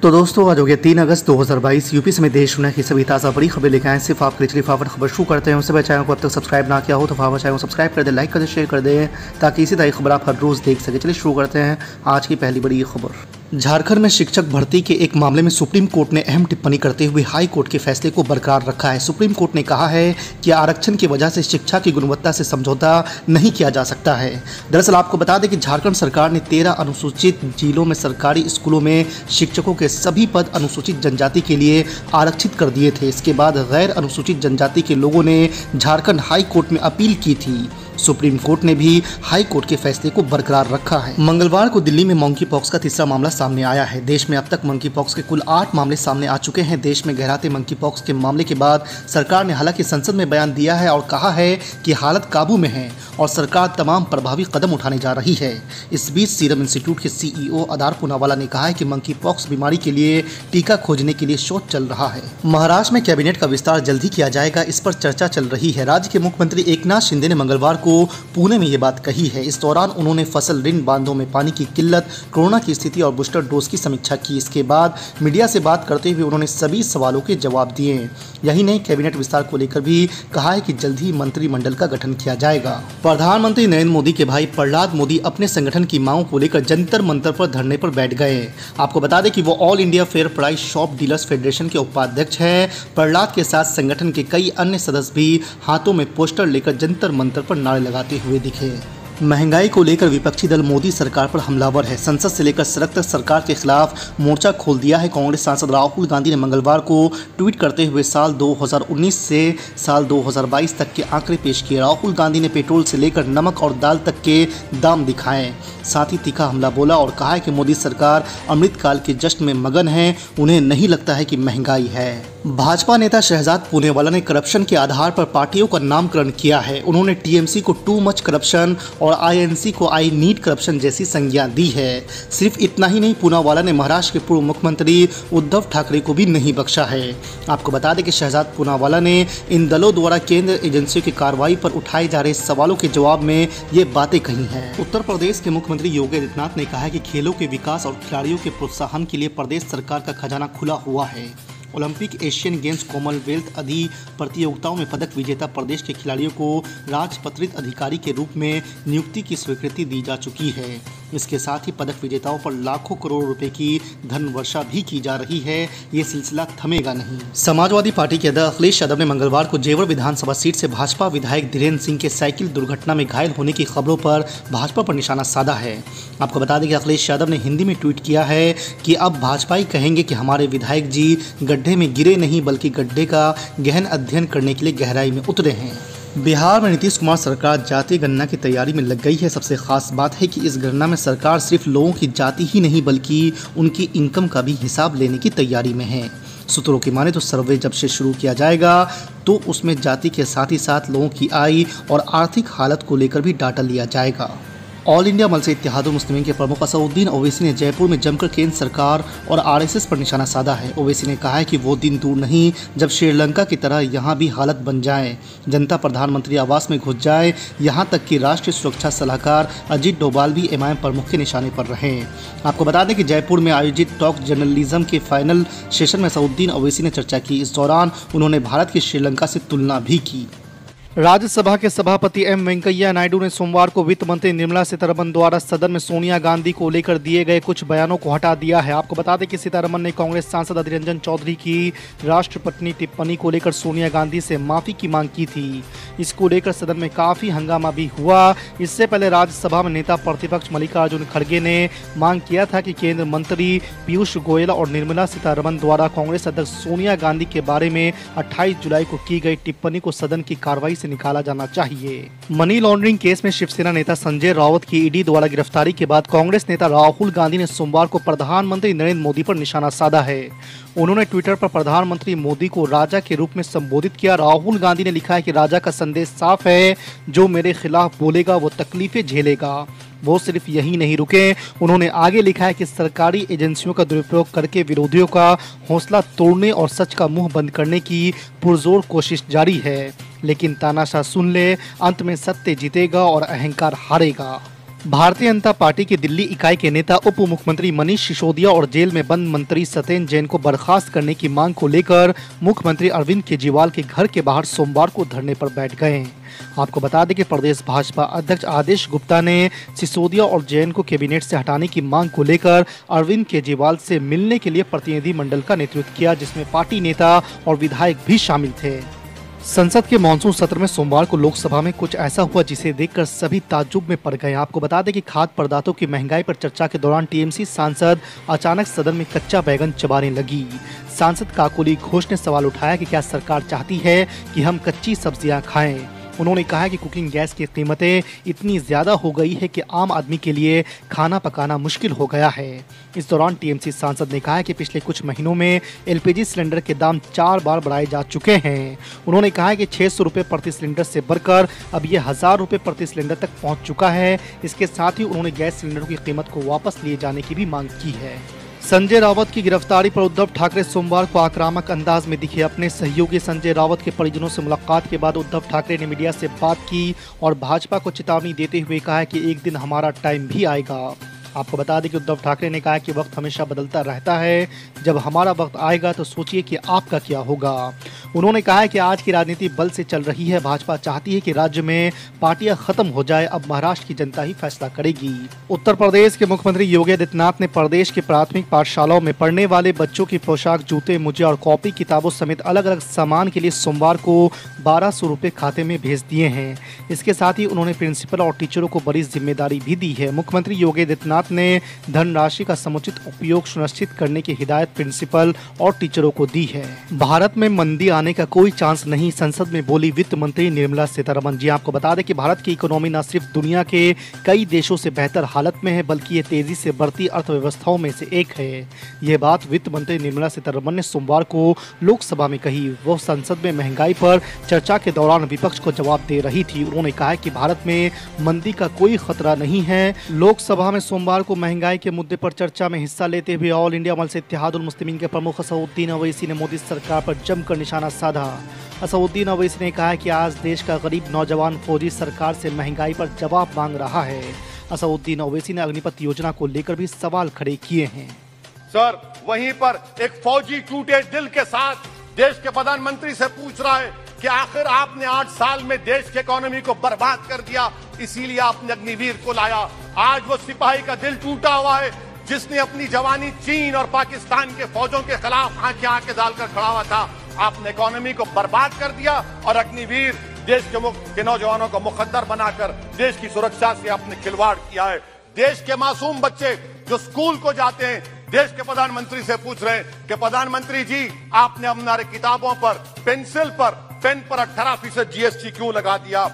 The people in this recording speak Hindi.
तो दोस्तों आज हो गया 3 अगस्त 2022। यूपी समेत देश दुनिया की सभी ताज़ा बड़ी खबरें लेकर आए सिर्फ आपके लिए। फटाफट खबर शुरू करते हैं। उससे पहले चैनल को अब तक सब्सक्राइब ना किया हो तो फटाफट चैनल को सब्सक्राइब कर दें, लाइक कर दें, शेयर कर दें ताकि इसी तरह की खबर आप हर रोज़ देख सकें। चलिए शुरू करते हैं आज की पहली बड़ी खबर। झारखंड में शिक्षक भर्ती के एक मामले में सुप्रीम कोर्ट ने अहम टिप्पणी करते हुए हाई कोर्ट के फैसले को बरकरार रखा है। सुप्रीम कोर्ट ने कहा है कि आरक्षण की वजह से शिक्षा की गुणवत्ता से समझौता नहीं किया जा सकता है। दरअसल आपको बता दें कि झारखंड सरकार ने 13 अनुसूचित जिलों में सरकारी स्कूलों में शिक्षकों के सभी पद अनुसूचित जनजाति के लिए आरक्षित कर दिए थे। इसके बाद गैर अनुसूचित जनजाति के लोगों ने झारखंड हाई कोर्ट में अपील की थी। सुप्रीम कोर्ट ने भी हाई कोर्ट के फैसले को बरकरार रखा है। मंगलवार को दिल्ली में मंकी पॉक्स का तीसरा मामला सामने आया है। देश में अब तक मंकी पॉक्स के कुल 8 मामले सामने आ चुके हैं। देश में गहराते मंकी पॉक्स के मामले के बाद सरकार ने हालांकि संसद में बयान दिया है और कहा है कि हालत काबू में है और सरकार तमाम प्रभावी कदम उठाने जा रही है। इस बीच सीरम इंस्टीट्यूट के सीईओ आधार पूनावाला ने कहा है कि मंकी पॉक्स बीमारी के लिए टीका खोजने के लिए शोध चल रहा है। महाराष्ट्र में कैबिनेट का विस्तार जल्द ही किया जाएगा, इस पर चर्चा चल रही है। राज्य के मुख्यमंत्री एकनाथ शिंदे ने मंगलवार को पुणे में ये बात कही है। इस दौरान उन्होंने फसल ऋण बांधों में पानी की किल्लत, कोरोना की स्थिति और बूस्टर डोज की समीक्षा की। इसके बाद मीडिया से बात करते हुए उन्होंने सभी सवालों के जवाब दिए। यही नहीं, कैबिनेट विस्तार को लेकर भी कहा है कि जल्द ही मंत्रिमंडल का गठन किया जाएगा। प्रधानमंत्री नरेंद्र मोदी के भाई प्रहलाद मोदी अपने संगठन की मांगों को लेकर जंतर मंतर पर धरने पर बैठ गए। आपको बता दें कि वो all India fair price shop dealers federation के उपाध्यक्ष हैं। प्रहलाद के साथ संगठन के कई अन्य सदस्य भी हाथों में पोस्टर लेकर जंतर मंतर पर नारे लगाते हुए दिखे। महंगाई को लेकर विपक्षी दल मोदी सरकार पर हमलावर है। संसद से लेकर सड़क तक सरकार के खिलाफ मोर्चा खोल दिया है। कांग्रेस सांसद राहुल गांधी ने मंगलवार को ट्वीट करते हुए साल 2019 से साल 2022 तक के आंकड़े पेश किए। राहुल गांधी ने पेट्रोल से लेकर नमक और दाल तक के दाम दिखाए, साथ ही तीखा हमला बोला और कहा है कि मोदी सरकार अमृतकाल के जश्न में मगन है, उन्हें नहीं लगता है कि महंगाई है। भाजपा नेता शहजाद पूनेवाला ने करप्शन के आधार पर पार्टियों का नामकरण किया है। उन्होंने टीएमसी को टू मच करप्शन और आईएनसी को आई नीड करप्शन जैसी संज्ञा दी है। सिर्फ इतना ही नहीं, पूनावाला ने महाराष्ट्र के पूर्व मुख्यमंत्री उद्धव ठाकरे को भी नहीं बख्शा है। आपको बता दें कि शहजाद पूनावाला ने इन दलों द्वारा केंद्र एजेंसियों की कार्रवाई पर उठाए जा रहे सवालों के जवाब में ये बातें कही हैं। उत्तर प्रदेश के मुख्यमंत्री योगी आदित्यनाथ ने कहा है कि खेलों के विकास और खिलाड़ियों के प्रोत्साहन के लिए प्रदेश सरकार का खजाना खुला हुआ है। ओलंपिक, एशियन गेम्स, कॉमनवेल्थ आदि प्रतियोगिताओं में पदक विजेता प्रदेश के खिलाड़ियों को राजपत्रित अधिकारी के रूप में नियुक्ति की स्वीकृति दी जा चुकी है। इसके साथ ही पदक विजेताओं पर लाखों करोड़ रुपए की धन वर्षा भी की जा रही है। ये सिलसिला थमेगा नहीं। समाजवादी पार्टी के अध्यक्ष अखिलेश यादव ने मंगलवार को जेवर विधानसभा सीट से भाजपा विधायक धीरेन्द्र सिंह के साइकिल दुर्घटना में घायल होने की खबरों पर भाजपा पर निशाना साधा है। आपको बता दें कि अखिलेश यादव ने हिंदी में ट्वीट किया है कि अब भाजपा ही कहेंगे कि हमारे विधायक जी गड्ढे में गिरे नहीं बल्कि गड्ढे का गहन अध्ययन करने के लिए गहराई में उतरे हैं। बिहार में नीतीश कुमार सरकार जाति गणना की तैयारी में लग गई है। सबसे खास बात है कि इस गणना में सरकार सिर्फ लोगों की जाति ही नहीं बल्कि उनकी इनकम का भी हिसाब लेने की तैयारी में है। सूत्रों की माने तो सर्वे जब से शुरू किया जाएगा तो उसमें जाति के साथ ही साथ लोगों की आय और आर्थिक हालत को लेकर भी डाटा लिया जाएगा। ऑल इंडिया मजलिस इत्तेहादुल मुस्लिमीन के प्रमुख असदुद्दीन ओवैसी ने जयपुर में जमकर केंद्र सरकार और आरएसएस पर निशाना साधा है। ओवैसी ने कहा है कि वो दिन दूर नहीं जब श्रीलंका की तरह यहाँ भी हालत बन जाए, जनता प्रधानमंत्री आवास में घुस जाए। यहाँ तक कि राष्ट्रीय सुरक्षा सलाहकार अजीत डोभाल भी एमआईएम प्रमुख के निशाने पर रहे। आपको बता दें कि जयपुर में आयोजित टॉक जर्नलिज्म के फाइनल सेशन में असदुद्दीन ओवैसी ने चर्चा की। इस दौरान उन्होंने भारत की श्रीलंका से तुलना भी की। राज्यसभा के सभापति एम वेंकैया नायडू ने सोमवार को वित्त मंत्री निर्मला सीतारमण द्वारा सदन में सोनिया गांधी को लेकर दिए गए कुछ बयानों को हटा दिया है। आपको बता दें कि सीतारमण ने कांग्रेस सांसद अधीर रंजन चौधरी की राष्ट्रपति टिप्पणी को लेकर सोनिया गांधी से माफी की मांग की थी। इसको लेकर सदन में काफी हंगामा भी हुआ। इससे पहले राज्यसभा में नेता प्रतिपक्ष मल्लिकार्जुन खड़गे ने मांग किया था कि केंद्रीय मंत्री पीयूष गोयल और निर्मला सीतारमण द्वारा कांग्रेस अध्यक्ष सोनिया गांधी के बारे में 28 जुलाई को की गई टिप्पणी को सदन की कार्रवाई निकाला जाना चाहिए। मनी लॉन्ड्रिंग केस में शिवसेना नेता संजय राउत की ईडी द्वारा गिरफ्तारी के बाद कांग्रेस नेता राहुल गांधी ने सोमवार को प्रधानमंत्री नरेंद्र मोदी पर निशाना साधा है। उन्होंने ट्विटर पर प्रधानमंत्री मोदी को राजा के रूप में संबोधित किया। राहुल गांधी ने लिखा है कि राजा का संदेश साफ है, जो मेरे खिलाफ बोलेगा वो तकलीफें झेलेगा। वो सिर्फ यही नहीं रुके, उन्होंने आगे लिखा है कि सरकारी एजेंसियों का दुरुपयोग करके विरोधियों का हौसला तोड़ने और सच का मुंह बंद करने की पुरजोर कोशिश जारी है, लेकिन तानाशाह सुन ले, अंत में सत्य जीतेगा और अहंकार हारेगा। भारतीय जनता पार्टी की दिल्ली इकाई के नेता उप मुख्यमंत्री मनीष सिसोदिया और जेल में बंद मंत्री सत्येंद्र जैन को बर्खास्त करने की मांग को लेकर मुख्यमंत्री अरविंद केजरीवाल के घर के बाहर सोमवार को धरने पर बैठ गए। आपको बता दें कि प्रदेश भाजपा अध्यक्ष आदेश गुप्ता ने सिसोदिया और जैन को कैबिनेट से हटाने की मांग को लेकर अरविंद केजरीवाल से मिलने के लिए प्रतिनिधि मंडल का नेतृत्व किया, जिसमें पार्टी नेता और विधायक भी शामिल थे। संसद के मानसून सत्र में सोमवार को लोकसभा में कुछ ऐसा हुआ जिसे देखकर सभी ताज्जुब में पड़ गए। आपको बता दें कि खाद्य पदार्थों की महंगाई पर चर्चा के दौरान टीएमसी सांसद अचानक सदन में कच्चा बैगन चबाने लगी। सांसद काकोली घोष ने सवाल उठाया कि क्या सरकार चाहती है कि हम कच्ची सब्जियां खाएं। उन्होंने कहा कि कुकिंग गैस की कीमतें इतनी ज्यादा हो गई है कि आम आदमी के लिए खाना पकाना मुश्किल हो गया है। इस दौरान टीएमसी सांसद ने कहा कि पिछले कुछ महीनों में एलपीजी सिलेंडर के दाम 4 बार बढ़ाए जा चुके हैं। उन्होंने कहा कि 600 रुपये प्रति सिलेंडर से बढ़कर अब ये 1000 रुपये प्रति सिलेंडर तक पहुंच चुका है। इसके साथ ही उन्होंने गैस सिलेंडरों की कीमत को वापस लिए जाने की भी मांग की है। संजय रावत की गिरफ्तारी पर उद्धव ठाकरे सोमवार को आक्रामक अंदाज में दिखे। अपने सहयोगी संजय रावत के परिजनों से मुलाकात के बाद उद्धव ठाकरे ने मीडिया से बात की और भाजपा को चेतावनी देते हुए कहा कि एक दिन हमारा टाइम भी आएगा। आपको बता दें कि उद्धव ठाकरे ने कहा कि वक्त हमेशा बदलता रहता है, जब हमारा वक्त आएगा तो सोचिए कि आपका क्या होगा। उन्होंने कहा कि आज की राजनीति बल से चल रही है। भाजपा चाहती है कि राज्य में पार्टियां खत्म हो जाए। अब महाराष्ट्र की जनता ही फैसला करेगी। उत्तर प्रदेश के मुख्यमंत्री योगी आदित्यनाथ ने प्रदेश के प्राथमिक पाठशालाओं में पढ़ने वाले बच्चों की पोशाक, जूते, मोजे और कॉपी किताबों समेत अलग अलग सामान के लिए सोमवार को 1200 रुपये खाते में भेज दिए हैं। इसके साथ ही उन्होंने प्रिंसिपल और टीचरों को बड़ी जिम्मेदारी भी दी है। मुख्यमंत्री योगी आदित्यनाथ ने धनराशि का समुचित उपयोग सुनिश्चित करने की हिदायत प्रिंसिपल और टीचरों को दी है। भारत में मंदी आने का कोई चांस नहीं, संसद में बोली वित्त मंत्री निर्मला सीतारमण। जी आपको बता दें कि भारत की इकोनॉमी न सिर्फ दुनिया के कई देशों से बेहतर हालत में है, बल्कि ये तेजी से बढ़ती अर्थव्यवस्थाओं में से एक है। ये बात वित्त मंत्री निर्मला सीतारमण ने सोमवार को लोकसभा में कही। वो संसद में महंगाई पर चर्चा के दौरान विपक्ष को जवाब दे रही थी। उन्होंने कहा कि भारत में मंदी का कोई खतरा नहीं है। लोकसभा में सोमवार को महंगाई के मुद्दे पर चर्चा में हिस्सा लेते हुए ऑल इंडिया मजलिस इत्तेहादुल मुस्लिमीन के प्रमुख असदुद्दीन ओवैसी ने मोदी सरकार पर जमकर निशाना साधा। असदुद्दीन ओवैसी ने कहा कि आज देश का गरीब नौजवान फौजी सरकार से महंगाई पर जवाब मांग रहा है। असदुद्दीन ओवैसी ने अग्निपथ योजना को लेकर भी सवाल खड़े किए हैं। सर, वहीं पर एक फौजी टूटे दिल के साथ देश के प्रधानमंत्री से पूछ रहा है कि आखिर आपने 8 साल में देश की इकोनॉमी को बर्बाद कर दिया, इसीलिए आपने अग्निवीर को लाया। आज वो सिपाही का दिल टूटा हुआ है जिसने अपनी जवानी चीन और पाकिस्तान के फौजों के खिलाफ आंखें डालकर खड़ा हुआ था। आपने इकोनॉमी को बर्बाद कर दिया और अग्निवीर देश के नौजवानों को मुकद्दर बनाकर देश की सुरक्षा से आपने खिलवाड़ किया है। देश के मासूम बच्चे जो स्कूल को जाते हैं देश के प्रधानमंत्री से पूछ रहे हैं कि प्रधानमंत्री जी, आपने हमारे किताबों पर, पेंसिल पर, पेन पर 18% जीएसटी क्यों लगा दिया।